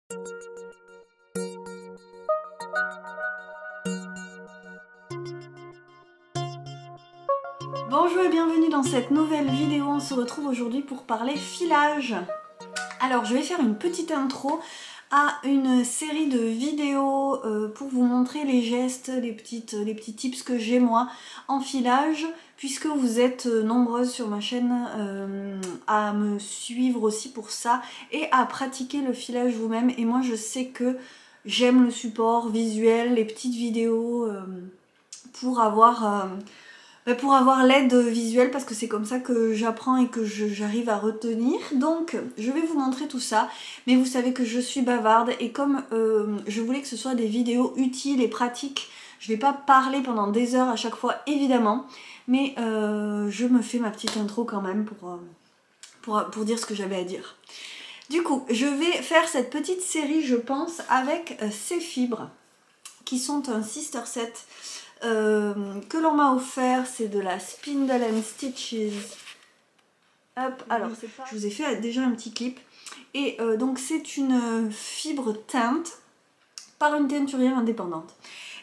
Bonjour et bienvenue dans cette nouvelle vidéo. On se retrouve aujourd'hui pour parler filage. Alors je vais faire une petite intro à une série de vidéos pour vous montrer les gestes, les petits tips que j'ai moi en filage, puisque vous êtes nombreuses sur ma chaîne à me suivre aussi pour ça et à pratiquer le filage vous-même. Et moi je sais que j'aime le support visuel, les petites vidéos pour avoir l'aide visuelle, parce que c'est comme ça que j'apprends et que j'arrive à retenir. Donc je vais vous montrer tout ça, mais vous savez que je suis bavarde et comme je voulais que ce soit des vidéos utiles et pratiques, je vais pas parler pendant des heures à chaque fois évidemment, mais je me fais ma petite intro quand même pour dire ce que j'avais à dire. Du coup, je vais faire cette petite série, je pense, avec ces fibres qui sont un sister set que l'on m'a offert. C'est de la Spindle and Stitches. Hop, alors je vous ai fait déjà un petit clip. Et donc c'est une fibre teinte par une teinturière indépendante.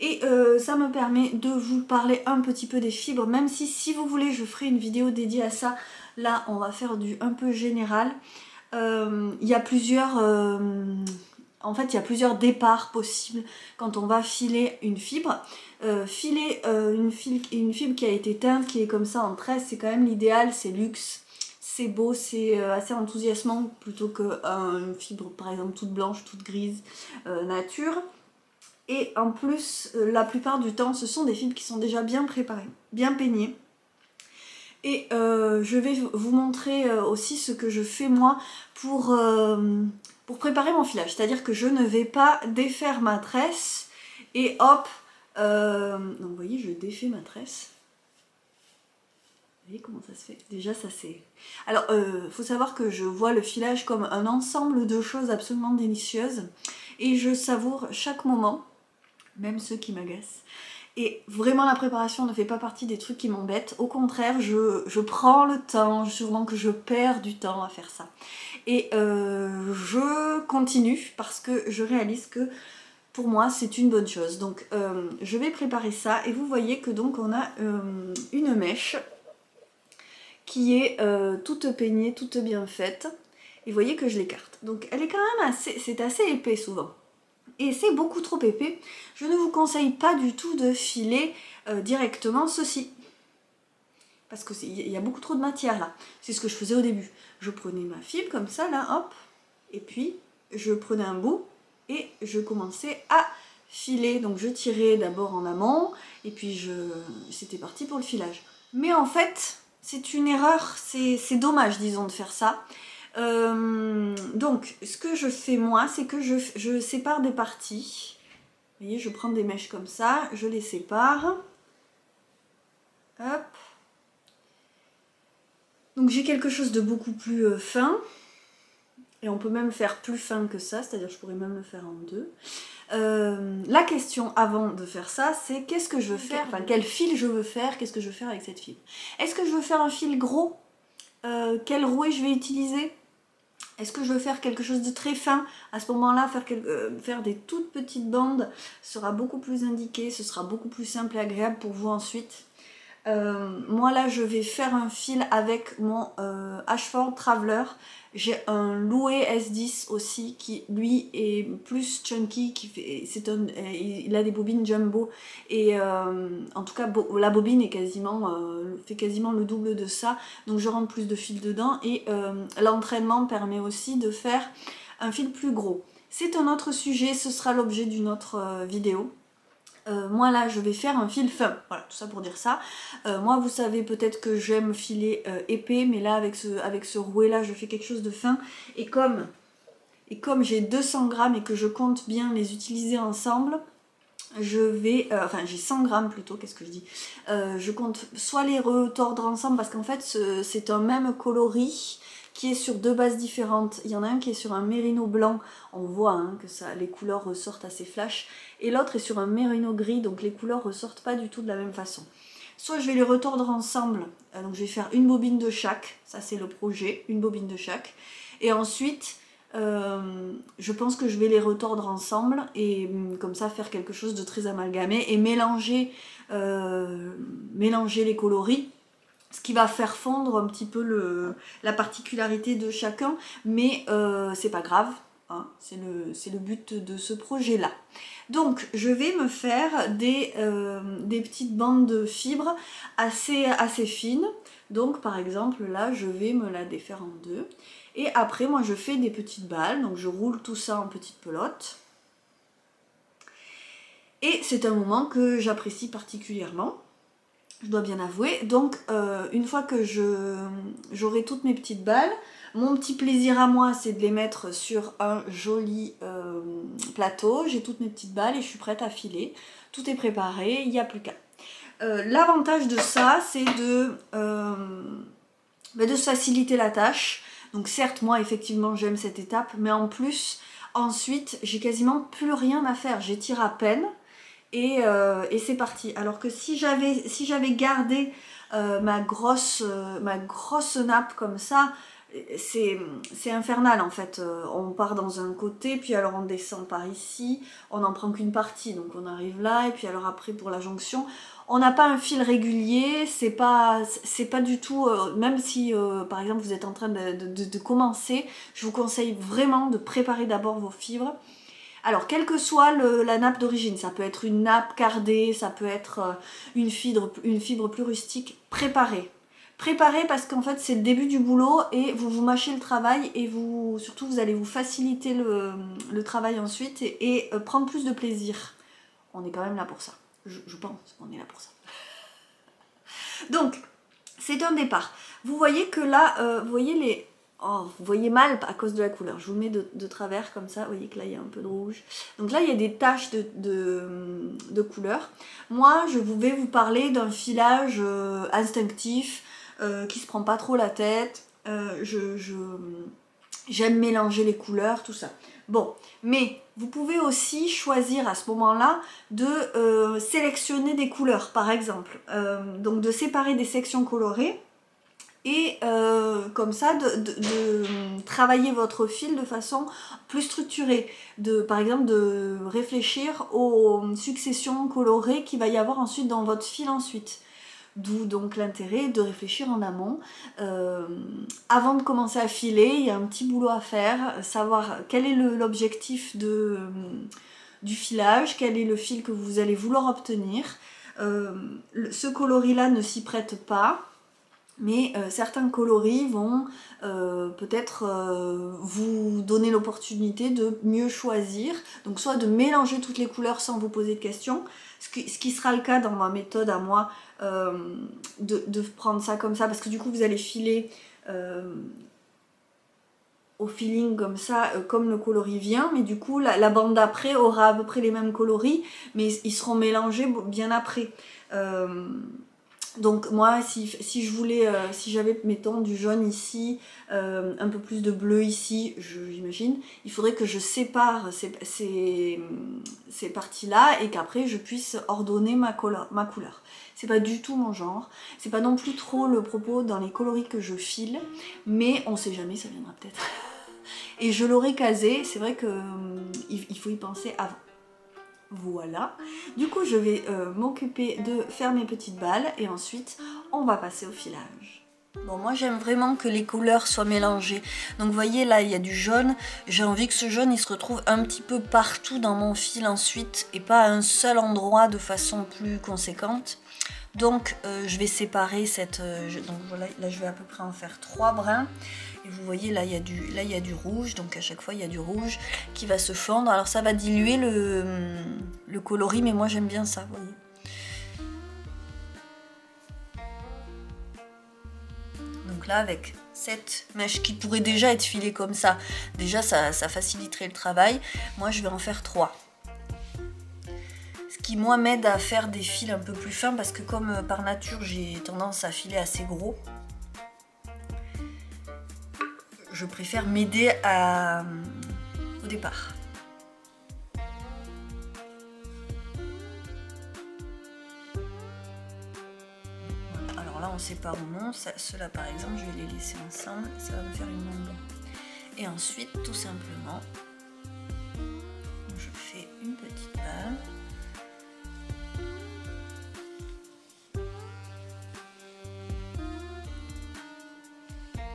Et ça me permet de vous parler un petit peu des fibres, même si vous voulez je ferai une vidéo dédiée à ça. Là on va faire du un peu général. Il y a plusieurs... En fait, il y a plusieurs départs possibles quand on va filer une fibre. Filer une fibre qui a été teinte, qui est comme ça en tresse, c'est quand même l'idéal, c'est luxe, c'est beau, c'est assez enthousiasmant plutôt qu'une fibre par exemple toute blanche, toute grise, nature. Et en plus, la plupart du temps, ce sont des fibres qui sont déjà bien préparées, bien peignées. Et je vais vous montrer aussi ce que je fais moi pour préparer mon filage. C'est-à-dire que je ne vais pas défaire ma tresse et hop, donc vous voyez, je défais ma tresse. Vous voyez comment ça se fait? Déjà ça c'est... Alors faut savoir que je vois le filage comme un ensemble de choses absolument délicieuses et je savoure chaque moment, même ceux qui m'agacent. Et vraiment la préparation ne fait pas partie des trucs qui m'embêtent. Au contraire, je prends le temps, sûrement que je perds du temps à faire ça. Et je continue parce que je réalise que pour moi c'est une bonne chose. Donc je vais préparer ça et vous voyez que donc on a une mèche qui est toute peignée, toute bien faite. Et vous voyez que je l'écarte. Donc elle est quand même c'est assez épais souvent. Et c'est beaucoup trop épais. Je ne vous conseille pas du tout de filer directement ceci. Parce qu'il y a beaucoup trop de matière là. C'est ce que je faisais au début. Je prenais ma fibre comme ça là, hop. Et puis je prenais un bout et je commençais à filer. Donc je tirais d'abord en amont et puis c'était parti pour le filage. Mais en fait, c'est une erreur, c'est dommage disons de faire ça. Donc ce que je fais moi, c'est que je sépare des parties. Vous voyez, je prends des mèches comme ça, je les sépare. Hop. Donc j'ai quelque chose de beaucoup plus fin. Et on peut même faire plus fin que ça, c'est-à-dire je pourrais même le faire en deux. La question avant de faire ça, c'est qu'est-ce que je veux faire, enfin quel fil je veux faire, qu'est-ce que je veux faire avec cette fibre. Est-ce que je veux faire un fil gros? Quelle rouée je vais utiliser? Est-ce que je veux faire quelque chose de très fin? À ce moment-là, faire des toutes petites bandes sera beaucoup plus indiqué, ce sera beaucoup plus simple et agréable pour vous ensuite. Moi là, je vais faire un fil avec mon Ashford Traveler. J'ai un Loué S10 aussi qui lui est plus chunky, il a des bobines jumbo et en tout cas la bobine est fait quasiment le double de ça, donc je rentre plus de fil dedans et l'entraînement permet aussi de faire un fil plus gros. C'est un autre sujet, ce sera l'objet d'une autre vidéo. Moi là je vais faire un fil fin, voilà, tout ça pour dire ça. Moi vous savez peut-être que j'aime filer épais, mais là avec ce rouet là je fais quelque chose de fin. Et comme j'ai 200 grammes et que je compte bien les utiliser ensemble, je vais, enfin j'ai 100 grammes plutôt, qu'est-ce que je dis, je compte soit les retordre ensemble parce qu'en fait c'est un même coloris qui est sur deux bases différentes. Il y en a un qui est sur un mérino blanc, on voit hein, que les couleurs ressortent assez flash, et l'autre est sur un mérino gris, donc les couleurs ressortent pas du tout de la même façon. Soit je vais les retordre ensemble, donc je vais faire une bobine de chaque, ça c'est le projet, une bobine de chaque, et ensuite je pense que je vais les retordre ensemble et comme ça faire quelque chose de très amalgamé et mélanger les coloris, ce qui va faire fondre un petit peu la particularité de chacun, mais c'est pas grave, hein, c'est le but de ce projet là. Donc je vais me faire des petites bandes de fibres assez fines. Donc par exemple là je vais me la défaire en deux. Et après moi je fais des petites balles, donc je roule tout ça en petites pelotes. Et c'est un moment que j'apprécie particulièrement, je dois bien avouer. Donc une fois que j'aurai toutes mes petites balles, mon petit plaisir à moi c'est de les mettre sur un joli plateau. J'ai toutes mes petites balles et je suis prête à filer. Tout est préparé, il n'y a plus qu'à. L'avantage de ça c'est de se faciliter la tâche. Donc certes moi effectivement j'aime cette étape, mais en plus ensuite j'ai quasiment plus rien à faire, j'étire à peine. Et c'est parti. Alors que si j'avais gardé ma grosse nappe comme ça, c'est infernal en fait. On part dans un côté, puis alors on descend par ici, on n'en prend qu'une partie, donc on arrive là, et puis alors après pour la jonction, on n'a pas un fil régulier, c'est pas du tout, même si par exemple vous êtes en train de commencer, je vous conseille vraiment de préparer d'abord vos fibres. Alors, quelle que soit la nappe d'origine, ça peut être une nappe cardée, ça peut être une fibre plus rustique, préparez. Préparez parce qu'en fait, c'est le début du boulot et vous mâchez le travail et surtout, vous allez vous faciliter le travail ensuite et prendre plus de plaisir. On est quand même là pour ça. Je pense qu'on est là pour ça. Donc, c'est un départ. Vous voyez que là, vous voyez les... Oh, vous voyez mal à cause de la couleur, je vous mets de travers comme ça, vous voyez que là il y a un peu de rouge. Donc là il y a des taches de couleur. Moi je vais vous parler d'un filage instinctif, qui se prend pas trop la tête. J'aime mélanger les couleurs, tout ça. Bon, mais vous pouvez aussi choisir à ce moment-là de sélectionner des couleurs par exemple. Donc de séparer des sections colorées. Et comme ça, de travailler votre fil de façon plus structurée. Par exemple, de réfléchir aux successions colorées qu'il va y avoir ensuite dans votre fil ensuite. D'où donc l'intérêt de réfléchir en amont. Avant de commencer à filer, il y a un petit boulot à faire, savoir quel est l'objectif du filage, quel est le fil que vous allez vouloir obtenir. Ce coloris-là ne s'y prête pas. Mais certains coloris vont peut-être vous donner l'opportunité de mieux choisir. Donc soit de mélanger toutes les couleurs sans vous poser de questions, ce qui sera le cas dans ma méthode à moi, de prendre ça comme ça, parce que du coup vous allez filer au feeling comme ça, comme le coloris vient, mais du coup la bande d'après aura à peu près les mêmes coloris, mais ils seront mélangés bien après. Donc moi si je voulais, si j'avais mettons du jaune ici, un peu plus de bleu ici, j'imagine, il faudrait que je sépare ces parties là et qu'après je puisse ordonner ma couleur. C'est pas du tout mon genre, c'est pas non plus trop le propos dans les coloris que je file, mais on sait jamais, ça viendra peut-être. Et je l'aurais casé, c'est vrai que il faut y penser avant. Voilà, du coup je vais m'occuper de faire mes petites balles et ensuite on va passer au filage. Bon, moi j'aime vraiment que les couleurs soient mélangées. Donc vous voyez là il y a du jaune, j'ai envie que ce jaune il se retrouve un petit peu partout dans mon fil ensuite et pas à un seul endroit de façon plus conséquente. Donc je vais séparer donc voilà, là je vais à peu près en faire 3 brins. Et vous voyez là il y a du rouge, donc à chaque fois il y a du rouge qui va se fondre. Alors ça va diluer le coloris, mais moi j'aime bien ça, vous voyez. Donc là avec cette mèche qui pourrait déjà être filée comme ça, déjà ça faciliterait le travail. Moi je vais en faire 3. Ce qui moi m'aide à faire des fils un peu plus fins parce que comme par nature j'ai tendance à filer assez gros, je préfère m'aider au départ. Alors là on sépare au nom, ceux-là par exemple je vais les laisser ensemble, ça va me faire une longueur. Et ensuite, tout simplement, je fais une petite balle.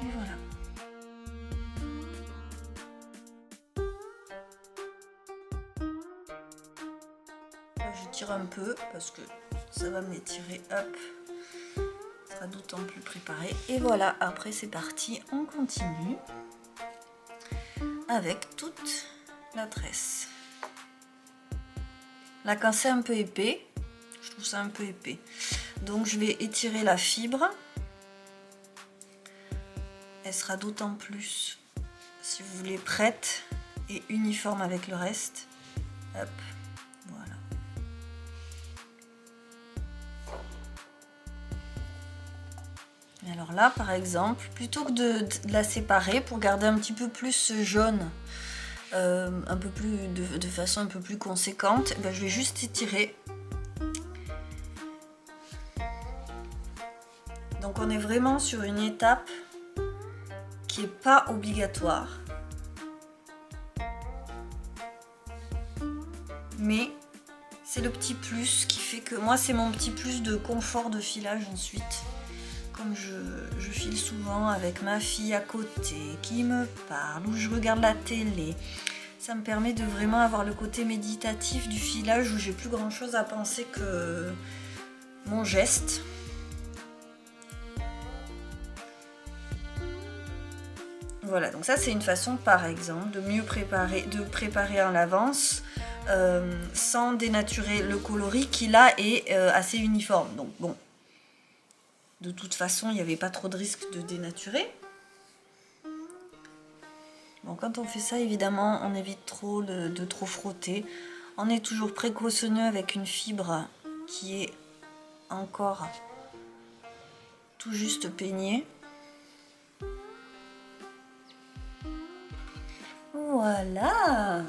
Et voilà. Là, je tire un peu parce que ça va m'étirer, hop. Ça sera d'autant plus préparé. Et voilà, après c'est parti, on continue avec toute la tresse. Là, quand c'est un peu épais, je trouve ça un peu épais. Donc je vais étirer la fibre. Elle sera d'autant plus, si vous voulez, prête et uniforme avec le reste. Hop, voilà. Et alors là, par exemple, plutôt que de la séparer pour garder un petit peu plus ce jaune, un peu plus de façon un peu plus conséquente, ben je vais juste étirer. Donc on est vraiment sur une étape qui n'est pas obligatoire, mais c'est le petit plus qui fait que moi c'est mon petit plus de confort de filage ensuite. Comme je file souvent avec ma fille à côté qui me parle ou je regarde la télé, ça me permet de vraiment avoir le côté méditatif du filage où j'ai plus grand chose à penser que mon geste. Voilà, donc ça c'est une façon par exemple de mieux préparer en l'avance sans dénaturer le coloris qui là est assez uniforme. Donc bon, de toute façon il n'y avait pas trop de risque de dénaturer. Bon, quand on fait ça évidemment on évite trop de trop frotter. On est toujours précautionneux avec une fibre qui est encore tout juste peignée. Voilà.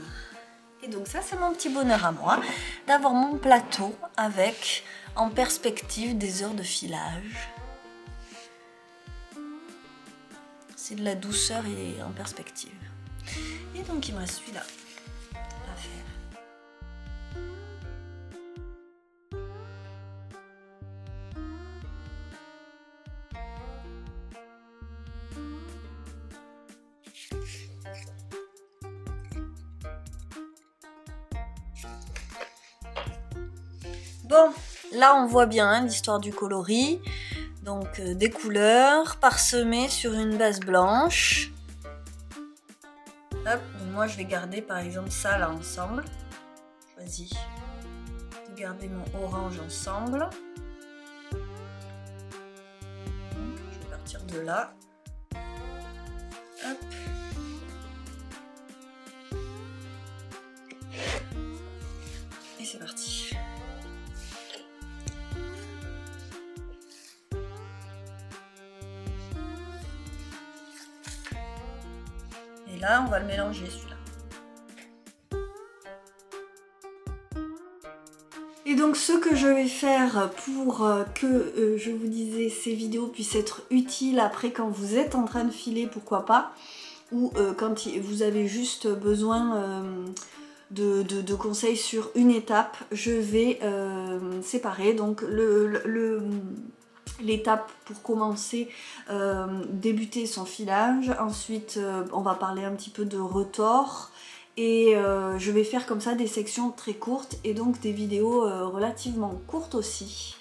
Et donc ça c'est mon petit bonheur à moi, d'avoir mon plateau avec en perspective des heures de filage. C'est de la douceur et en perspective. Et donc il me reste celui-là à faire. Bon, là on voit bien hein, l'histoire du coloris. Donc des couleurs parsemées sur une base blanche. Hop, donc moi je vais garder par exemple ça là ensemble. Choisis de garder mon orange ensemble. Je vais partir de là. Hop. Et c'est parti. Et là, on va le mélanger celui-là. Et donc ce que je vais faire pour que, je vous disais, ces vidéos puissent être utiles après quand vous êtes en train de filer, pourquoi pas, ou quand vous avez juste besoin de conseils sur une étape, je vais séparer donc l'étape pour commencer, débuter son filage. Ensuite on va parler un petit peu de retors et je vais faire comme ça des sections très courtes et donc des vidéos relativement courtes aussi.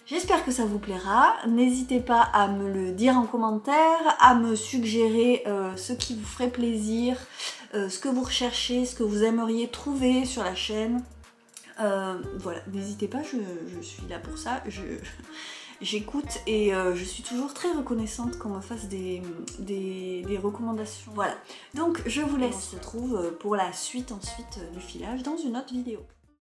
J'espère que ça vous plaira, n'hésitez pas à me le dire en commentaire, à me suggérer ce qui vous ferait plaisir, ce que vous recherchez, ce que vous aimeriez trouver sur la chaîne. Voilà, n'hésitez pas, je suis là pour ça, j'écoute et je suis toujours très reconnaissante qu'on me fasse des recommandations. Voilà, donc je vous laisse, on se retrouve pour la suite ensuite du filage dans une autre vidéo.